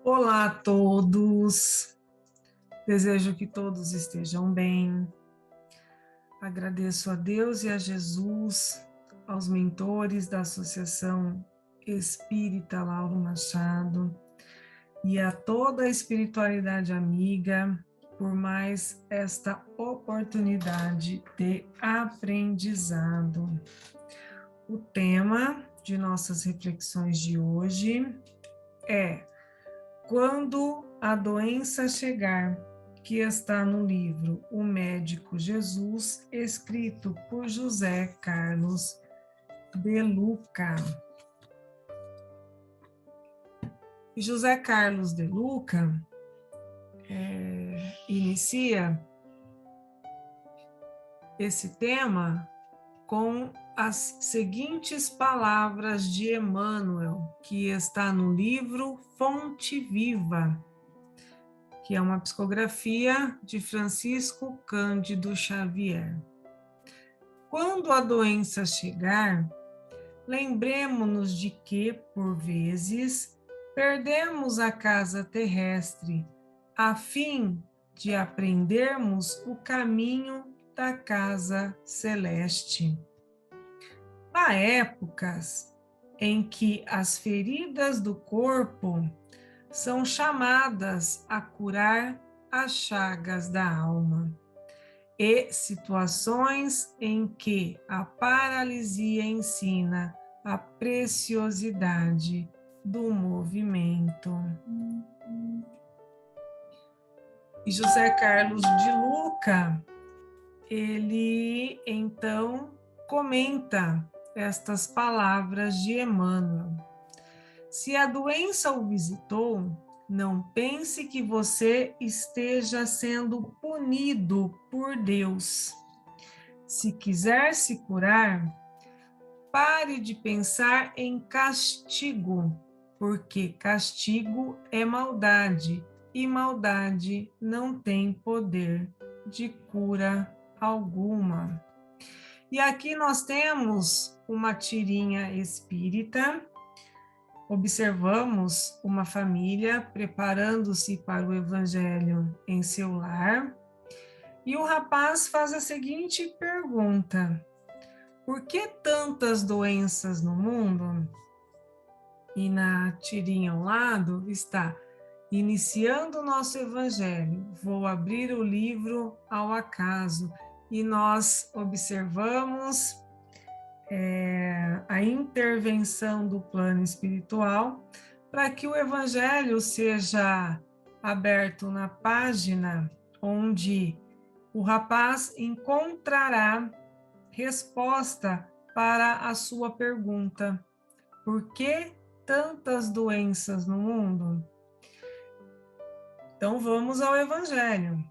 Olá a todos, desejo que todos estejam bem. Agradeço a Deus e a Jesus, aos mentores da Associação Espírita Lauro Machado e a toda a espiritualidade amiga por mais esta oportunidade de aprendizado. O tema de nossas reflexões de hoje é Quando a Doença Chegar, que está no livro O Médico Jesus, escrito por José Carlos de Luca. E José Carlos de Luca inicia esse tema com as seguintes palavras de Emmanuel, que está no livro Fonte Viva, que é uma psicografia de Francisco Cândido Xavier. Quando a doença chegar, lembremo-nos de que, por vezes, perdemos a casa terrestre, a fim de aprendermos o caminho da casa celeste. Há épocas em que as feridas do corpo são chamadas a curar as chagas da alma, e situações em que a paralisia ensina a preciosidade do movimento. E José Carlos de Luca, ele então comenta estas palavras de Emmanuel. Se a doença o visitou, não pense que você esteja sendo punido por Deus. Se quiser se curar, pare de pensar em castigo, porque castigo é maldade, e maldade não tem poder de cura alguma. E aqui nós temos uma tirinha espírita. Observamos uma família preparando-se para o evangelho em seu lar, e o rapaz faz a seguinte pergunta: por que tantas doenças no mundo? E na tirinha ao lado está: iniciando o nosso evangelho, vou abrir o livro ao acaso, e nós observamos a intervenção do plano espiritual para que o evangelho seja aberto na página onde o rapaz encontrará resposta para a sua pergunta: por que tantas doenças no mundo? Então vamos ao evangelho.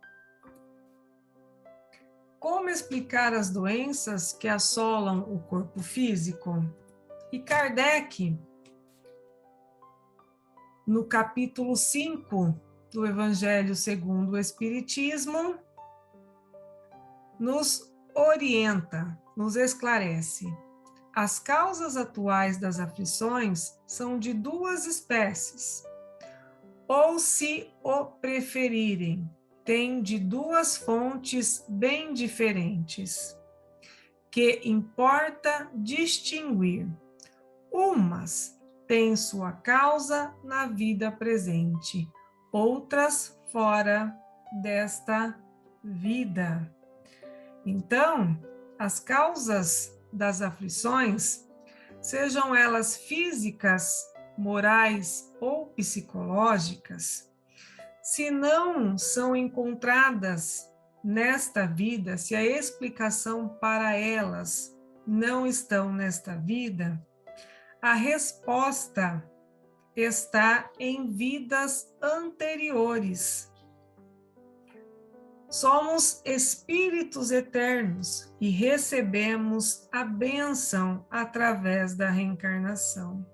Como explicar as doenças que assolam o corpo físico? E Kardec, no capítulo 5 do Evangelho segundo o Espiritismo, nos orienta, nos esclarece. As causas atuais das aflições são de duas espécies, ou, se o preferirem, têm de duas fontes bem diferentes, que importa distinguir. Umas têm sua causa na vida presente, outras fora desta vida. Então, as causas das aflições, sejam elas físicas, morais ou psicológicas, se não são encontradas nesta vida, se a explicação para elas não estão nesta vida, a resposta está em vidas anteriores. Somos espíritos eternos e recebemos a bênção através da reencarnação.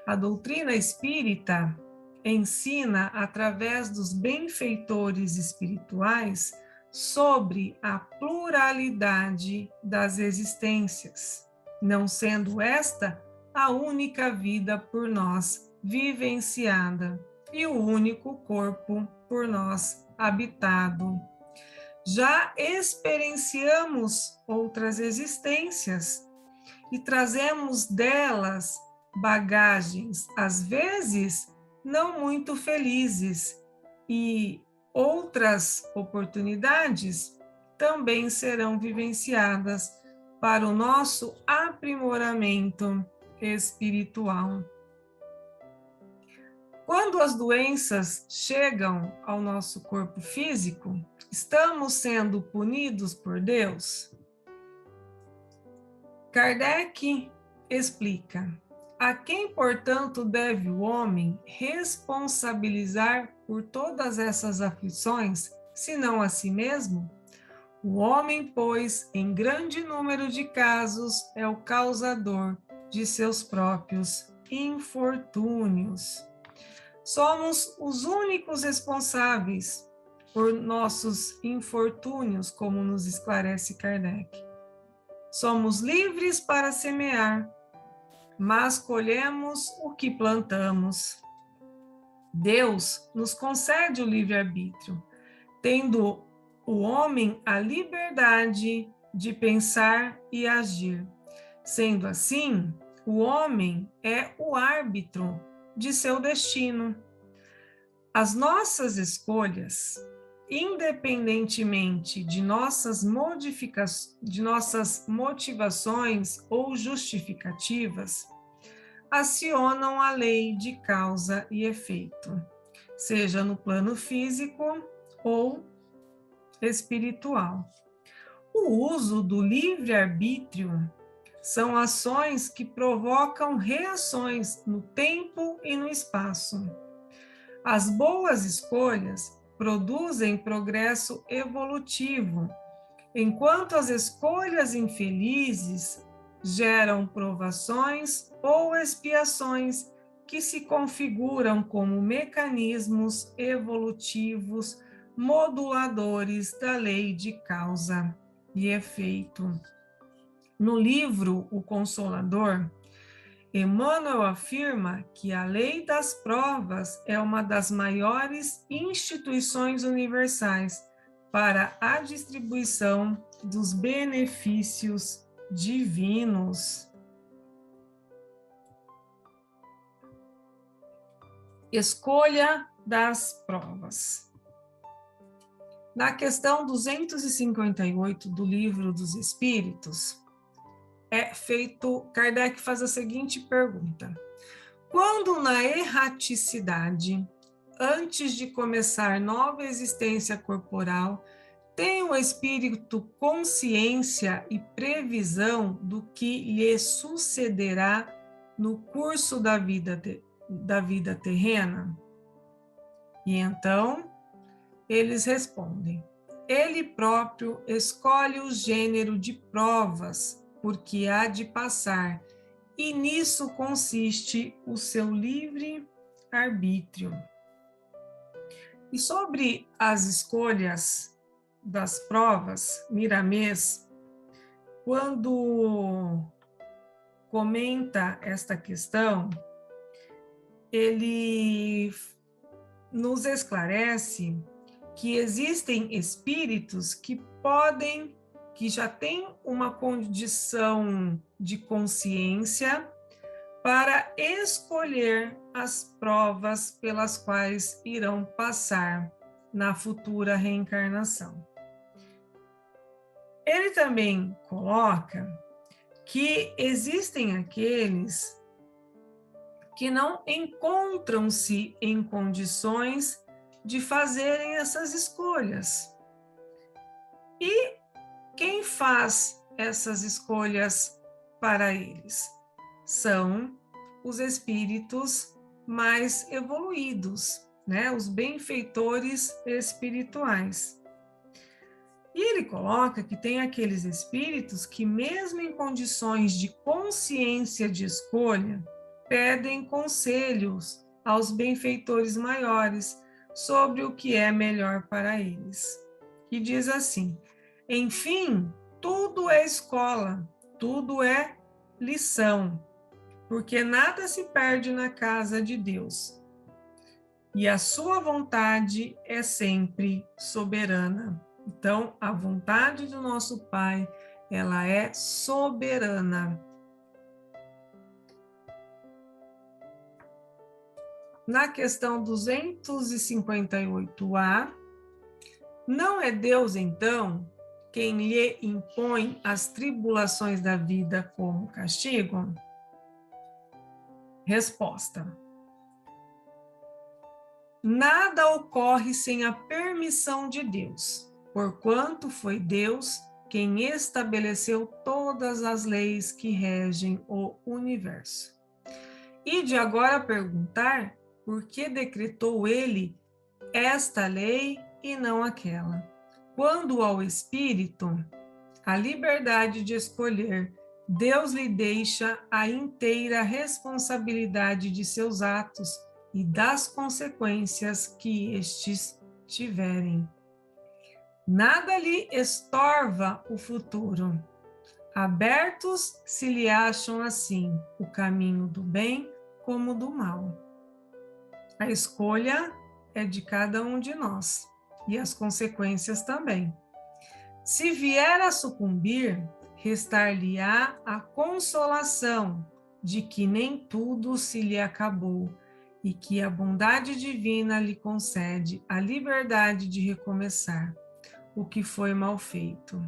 A doutrina espírita ensina, através dos benfeitores espirituais, sobre a pluralidade das existências, não sendo esta a única vida por nós vivenciada, e o único corpo por nós habitado. Já experienciamos outras existências e trazemos delas bagagens, às vezes não muito felizes, e outras oportunidades também serão vivenciadas para o nosso aprimoramento espiritual. Quando as doenças chegam ao nosso corpo físico, estamos sendo punidos por Deus? Kardec explica: a quem, portanto, deve o homem responsabilizar por todas essas aflições, senão a si mesmo? O homem, pois, em grande número de casos, é o causador de seus próprios infortúnios. Somos os únicos responsáveis por nossos infortúnios, como nos esclarece Kardec. Somos livres para semear, mas colhemos o que plantamos. Deus nos concede o livre-arbítrio, tendo o homem a liberdade de pensar e agir. Sendo assim, o homem é o árbitro de seu destino. As nossas escolhas, independentemente de nossas motivações ou justificativas, acionam a lei de causa e efeito, seja no plano físico ou espiritual. O uso do livre-arbítrio são ações que provocam reações no tempo e no espaço. As boas escolhas produzem progresso evolutivo, enquanto as escolhas infelizes geram provações ou expiações que se configuram como mecanismos evolutivos moduladores da lei de causa e efeito. No livro O Consolador, Emmanuel afirma que a lei das provas é uma das maiores instituições universais para a distribuição dos benefícios divinos. Escolha das provas. Na questão 258 do Livro dos Espíritos, Kardec faz a seguinte pergunta: quando na erraticidade, antes de começar nova existência corporal, tem o espírito consciência e previsão do que lhe sucederá no curso da vida terrena? E então, eles respondem: ele próprio escolhe o gênero de provas porque há de passar, e nisso consiste o seu livre arbítrio. E sobre as escolhas das provas, Miramês, quando comenta esta questão, ele nos esclarece que existem espíritos que já têm uma condição de consciência para escolher as provas pelas quais irão passar na futura reencarnação. Ele também coloca que existem aqueles que não encontram-se em condições de fazerem essas escolhas. E quem faz essas escolhas para eles? São os espíritos mais evoluídos, né? Os benfeitores espirituais. E ele coloca que tem aqueles espíritos que, mesmo em condições de consciência de escolha, pedem conselhos aos benfeitores maiores sobre o que é melhor para eles. E diz assim: enfim, tudo é escola, tudo é lição, porque nada se perde na casa de Deus. e a sua vontade é sempre soberana. Então, a vontade do nosso Pai, ela é soberana. Na questão 258A, não é Deus, então, quem lhe impõe as tribulações da vida como castigo? Resposta: nada ocorre sem a permissão de Deus, porquanto foi Deus quem estabeleceu todas as leis que regem o universo. E de agora perguntar por que decretou ele esta lei e não aquela. Quando ao espírito a liberdade de escolher, Deus lhe deixa a inteira responsabilidade de seus atos e das consequências que estes tiverem. Nada lhe estorva o futuro. Abertos se lhe acham assim o caminho do bem como do mal. A escolha é de cada um de nós e as consequências também. Se vier a sucumbir, restar-lhe-á a consolação de que nem tudo se lhe acabou e que a bondade divina lhe concede a liberdade de recomeçar o que foi mal feito.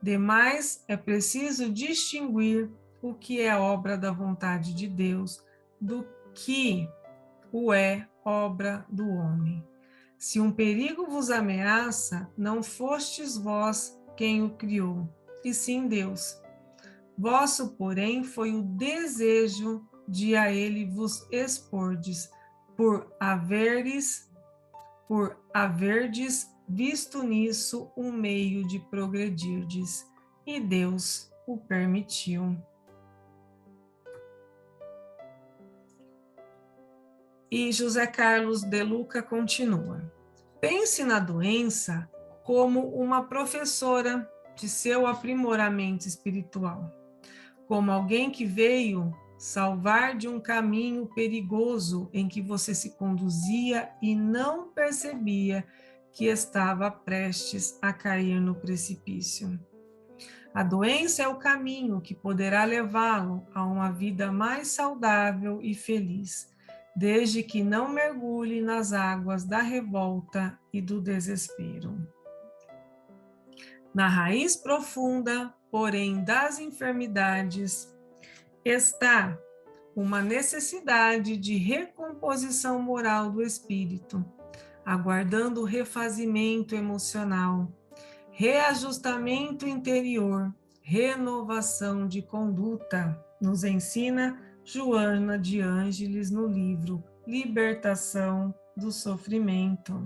Demais, é preciso distinguir o que é obra da vontade de Deus do que o é obra do homem. Se um perigo vos ameaça, não fostes vós quem o criou, e sim Deus. Vosso, porém, foi o desejo de a ele vos expordes, por haverdes visto nisso um meio de progredirdes, e Deus o permitiu. E José Carlos de Luca continua: pense na doença como uma professora de seu aprimoramento espiritual, como alguém que veio salvar de um caminho perigoso em que você se conduzia e não percebia que estava prestes a cair no precipício. A doença é o caminho que poderá levá-lo a uma vida mais saudável e feliz, desde que não mergulhe nas águas da revolta e do desespero. Na raiz profunda, porém, das enfermidades, está uma necessidade de recomposição moral do espírito, aguardando o refazimento emocional, reajustamento interior, renovação de conduta, nos ensina Joana de Ângeles no livro Libertação do Sofrimento.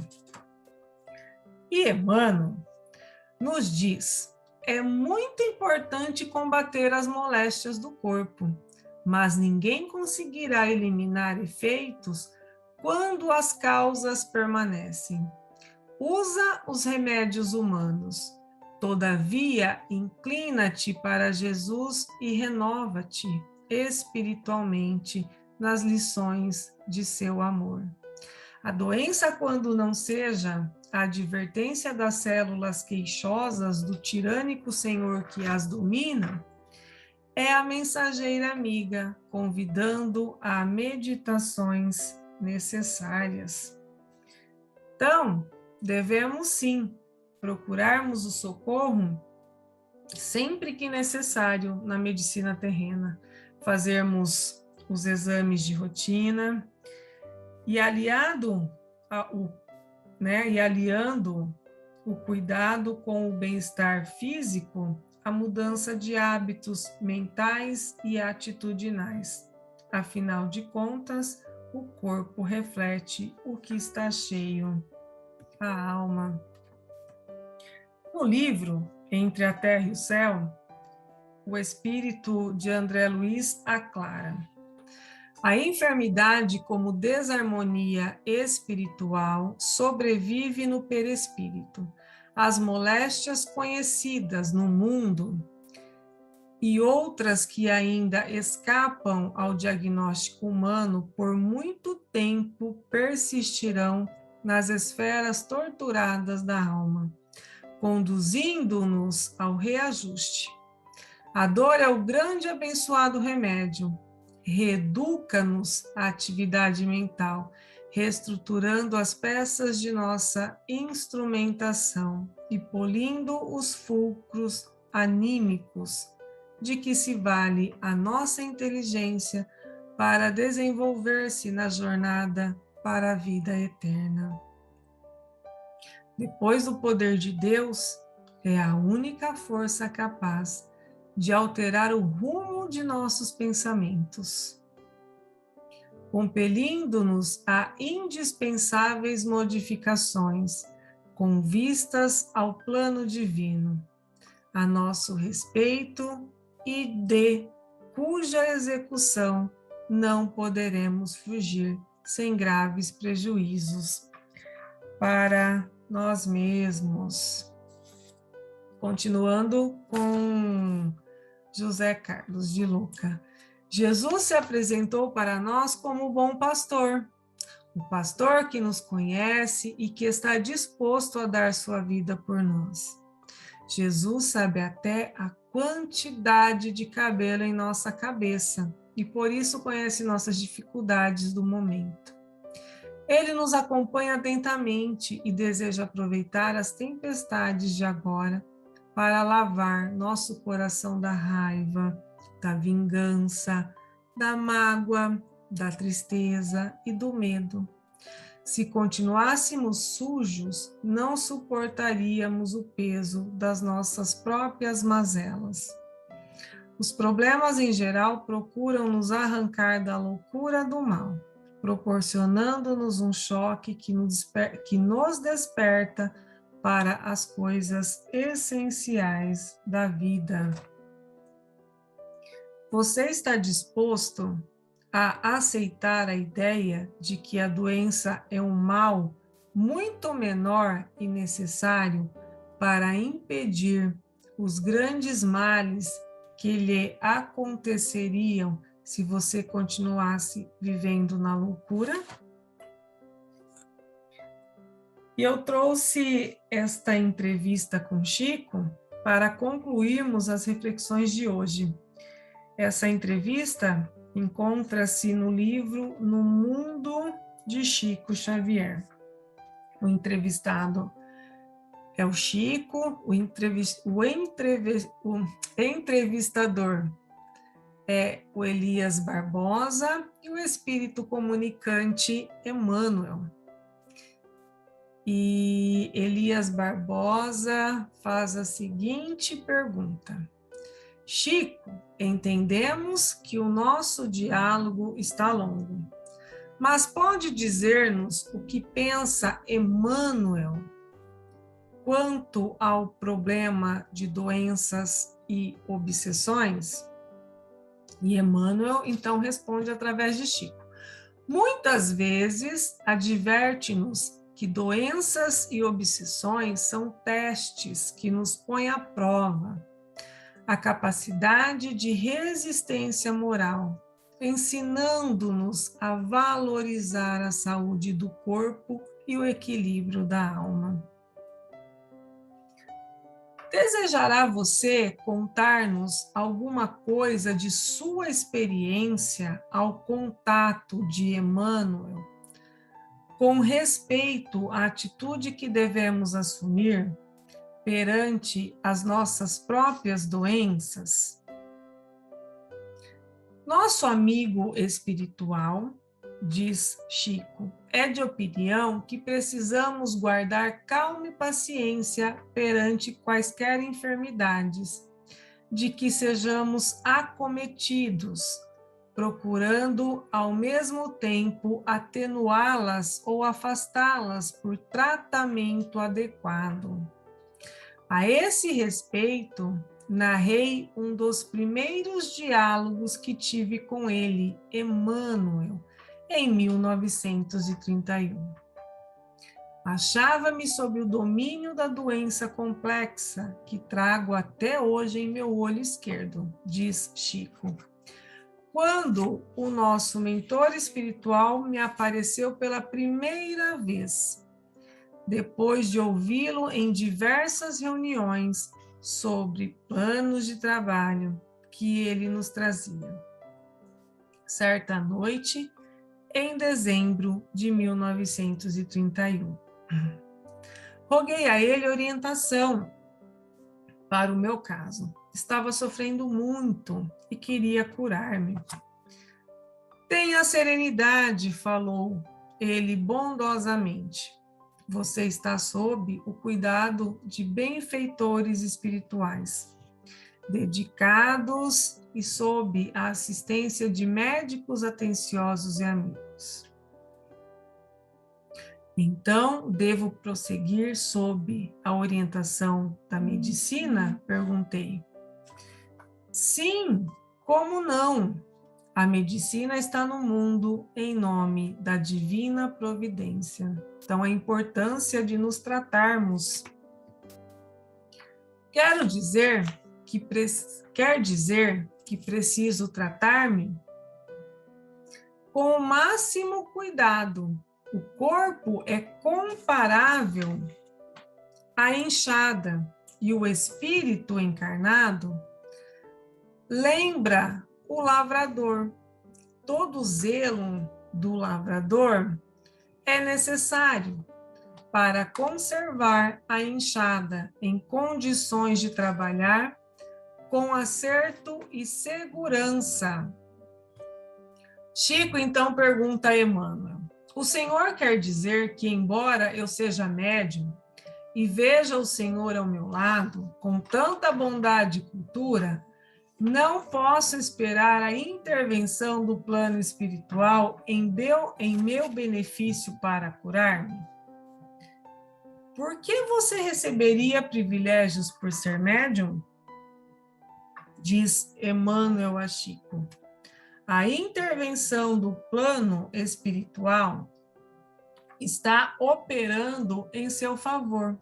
E Emmanuel nos diz: é muito importante combater as moléstias do corpo, mas ninguém conseguirá eliminar efeitos quando as causas permanecem. Usa os remédios humanos. Todavia, inclina-te para Jesus e renova-te espiritualmente nas lições de seu amor. A doença, quando não seja a advertência das células queixosas do tirânico senhor que as domina, é a mensageira amiga, convidando a meditações necessárias. Então, devemos sim procurarmos o socorro sempre que necessário na medicina terrena, fazermos os exames de rotina e aliando o cuidado com o bem-estar físico, a mudança de hábitos mentais e atitudinais. Afinal de contas, o corpo reflete o que está cheio, a alma. No livro Entre a Terra e o Céu, o espírito de André Luiz aclara: a enfermidade, como desarmonia espiritual, sobrevive no perispírito. As moléstias conhecidas no mundo e outras que ainda escapam ao diagnóstico humano por muito tempo persistirão nas esferas torturadas da alma, conduzindo-nos ao reajuste. A dor é o grande e abençoado remédio. Reeduca-nos à atividade mental, reestruturando as peças de nossa instrumentação e polindo os fulcros anímicos de que se vale a nossa inteligência para desenvolver-se na jornada para a vida eterna. Depois do poder de Deus, é a única força capaz de alterar o rumo de nossos pensamentos, compelindo-nos a indispensáveis modificações com vistas ao plano divino, a nosso respeito e de cuja execução não poderemos fugir sem graves prejuízos para nós mesmos. Continuando com José Carlos de Luca. Jesus se apresentou para nós como o bom pastor, o pastor que nos conhece e que está disposto a dar sua vida por nós. Jesus sabe até a quantidade de cabelo em nossa cabeça e por isso conhece nossas dificuldades do momento. Ele nos acompanha atentamente e deseja aproveitar as tempestades de agora para lavar nosso coração da raiva, da vingança, da mágoa, da tristeza e do medo. Se continuássemos sujos, não suportaríamos o peso das nossas próprias mazelas. Os problemas em geral procuram nos arrancar da loucura do mal, proporcionando-nos um choque que nos desperta para as coisas essenciais da vida. Você está disposto a aceitar a ideia de que a doença é um mal muito menor e necessário para impedir os grandes males que lhe aconteceriam se você continuasse vivendo na loucura? E eu trouxe esta entrevista com Chico para concluirmos as reflexões de hoje. Essa entrevista encontra-se no livro No Mundo de Chico Xavier. O entrevistado é o Chico, o entrevistador é o Elias Barbosa e o espírito comunicante Emmanuel. E Elias Barbosa faz a seguinte pergunta: Chico, entendemos que o nosso diálogo está longo, mas pode dizer-nos o que pensa Emmanuel quanto ao problema de doenças e obsessões? E Emmanuel, então, responde através de Chico. Muitas vezes adverte-nos que doenças e obsessões são testes que nos põem à prova a capacidade de resistência moral, ensinando-nos a valorizar a saúde do corpo e o equilíbrio da alma. Desejará você contar-nos alguma coisa de sua experiência ao contato de Emmanuel, com respeito à atitude que devemos assumir perante as nossas próprias doenças? Nosso amigo espiritual, diz Chico, é de opinião que precisamos guardar calma e paciência perante quaisquer enfermidades, de que sejamos acometidos, procurando ao mesmo tempo atenuá-las ou afastá-las por tratamento adequado. A esse respeito, narrei um dos primeiros diálogos que tive com ele, Emmanuel, em 1931. Achava-me sob o domínio da doença complexa que trago até hoje em meu olho esquerdo, diz Chico. Quando o nosso mentor espiritual me apareceu pela primeira vez, depois de ouvi-lo em diversas reuniões sobre planos de trabalho que ele nos trazia. Certa noite, em dezembro de 1931, roguei a ele orientação para o meu caso. Estava sofrendo muito e queria curar-me. Tenha serenidade, falou ele bondosamente. Você está sob o cuidado de benfeitores espirituais, dedicados e sob a assistência de médicos atenciosos e amigos. Então, devo prosseguir sob a orientação da medicina? Perguntei. Sim, como não? A medicina está no mundo em nome da divina providência. Então, a importância de nos tratarmos. Quer dizer que preciso tratar-me com o máximo cuidado. O corpo é comparável à enxada e o espírito encarnado lembra o lavrador. Todo zelo do lavrador é necessário para conservar a enxada em condições de trabalhar com acerto e segurança. Chico então pergunta a Emmanuel: o senhor quer dizer que, embora eu seja médium e veja o senhor ao meu lado com tanta bondade e cultura, não posso esperar a intervenção do plano espiritual em meu benefício para curar-me? Por que você receberia privilégios por ser médium? Diz Emmanuel a Chico. A intervenção do plano espiritual está operando em seu favor,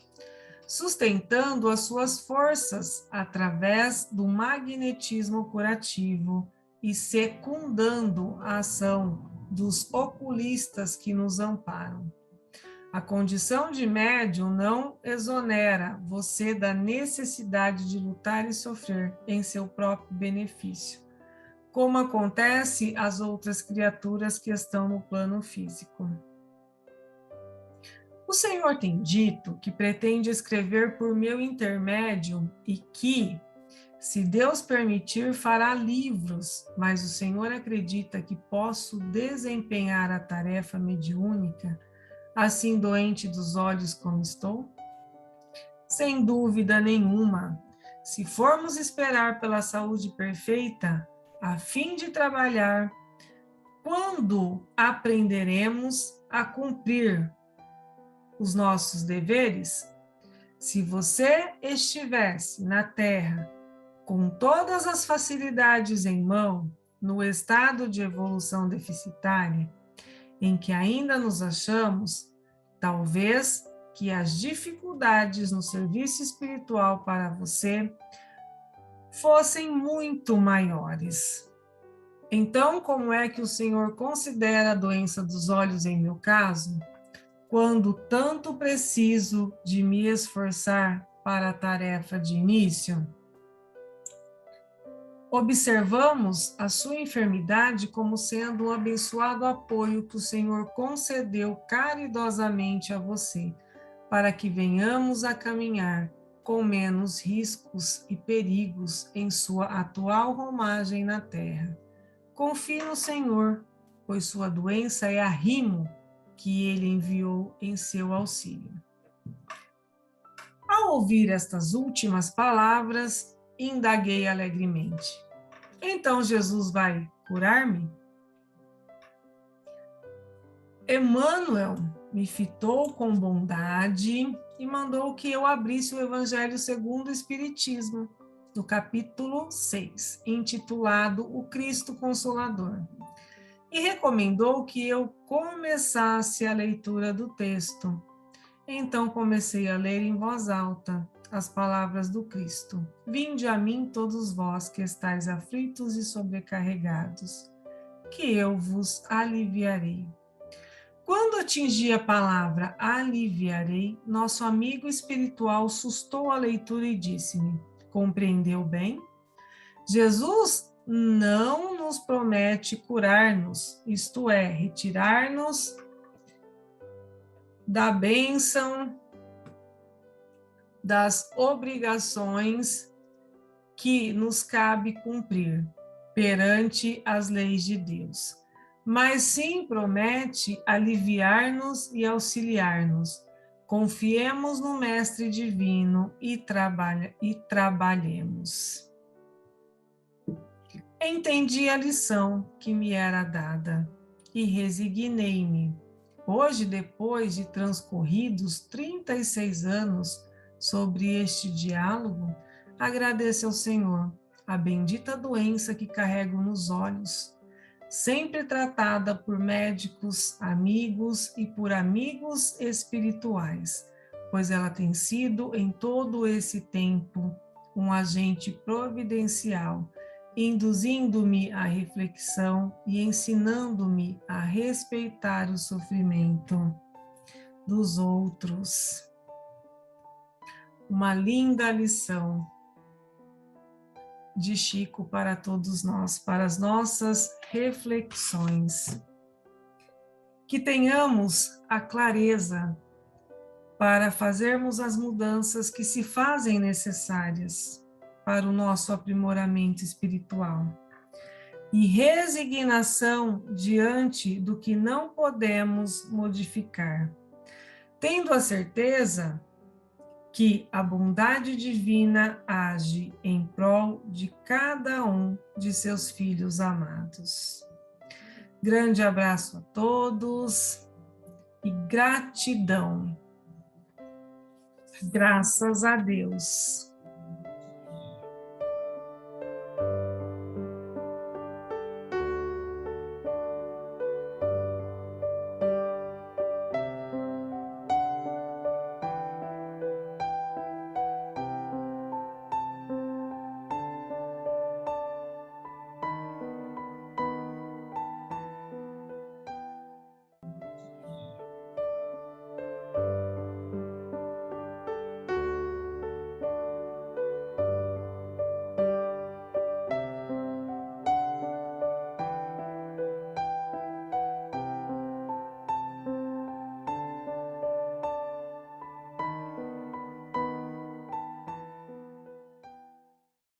sustentando as suas forças através do magnetismo curativo e secundando a ação dos oculistas que nos amparam. A condição de médium não exonera você da necessidade de lutar e sofrer em seu próprio benefício, como acontece às outras criaturas que estão no plano físico. O Senhor tem dito que pretende escrever por meu intermédio e que, se Deus permitir, fará livros, mas o Senhor acredita que posso desempenhar a tarefa mediúnica, assim doente dos olhos como estou? Sem dúvida nenhuma, se formos esperar pela saúde perfeita, a fim de trabalhar, quando aprenderemos a cumprir os nossos deveres? Se você estivesse na Terra com todas as facilidades em mão, no estado de evolução deficitária em que ainda nos achamos, talvez que as dificuldades no serviço espiritual para você fossem muito maiores. Então, como é que o Senhor considera a doença dos olhos em meu caso, quando tanto preciso de me esforçar para a tarefa de início? Observamos a sua enfermidade como sendo um abençoado apoio que o Senhor concedeu caridosamente a você, para que venhamos a caminhar com menos riscos e perigos em sua atual romagem na terra. Confie no Senhor, pois sua doença é arrimo que ele enviou em seu auxílio. Ao ouvir estas últimas palavras, indaguei alegremente: então Jesus vai curar-me? Emmanuel me fitou com bondade e mandou que eu abrisse o Evangelho segundo o Espiritismo, no capítulo 6, intitulado O Cristo Consolador, e recomendou que eu começasse a leitura do texto, Então comecei a ler em voz alta as palavras do Cristo. Vinde a mim todos vós que estáis aflitos e sobrecarregados, que eu vos aliviarei. Quando atingi a palavra aliviarei, nosso amigo espiritual sustou a leitura e disse-me: compreendeu bem? Jesus não nos promete curar-nos, isto é, retirar-nos da bênção, das obrigações que nos cabe cumprir perante as leis de Deus, mas sim promete aliviar-nos e auxiliar-nos. Confiemos no Mestre Divino e trabalhemos. Entendi a lição que me era dada e resignei-me. Hoje, depois de transcorridos 36 anos sobre este diálogo, agradeço ao Senhor a bendita doença que carrego nos olhos, sempre tratada por médicos, amigos e por amigos espirituais, pois ela tem sido, em todo esse tempo, um agente providencial, induzindo-me à reflexão e ensinando-me a respeitar o sofrimento dos outros. Uma linda lição de Chico para todos nós, para as nossas reflexões. Que tenhamos a clareza para fazermos as mudanças que se fazem necessárias para o nosso aprimoramento espiritual. E resignação diante do que não podemos modificar, tendo a certeza que a bondade divina age em prol de cada um de seus filhos amados. Grande abraço a todos e gratidão. Graças a Deus.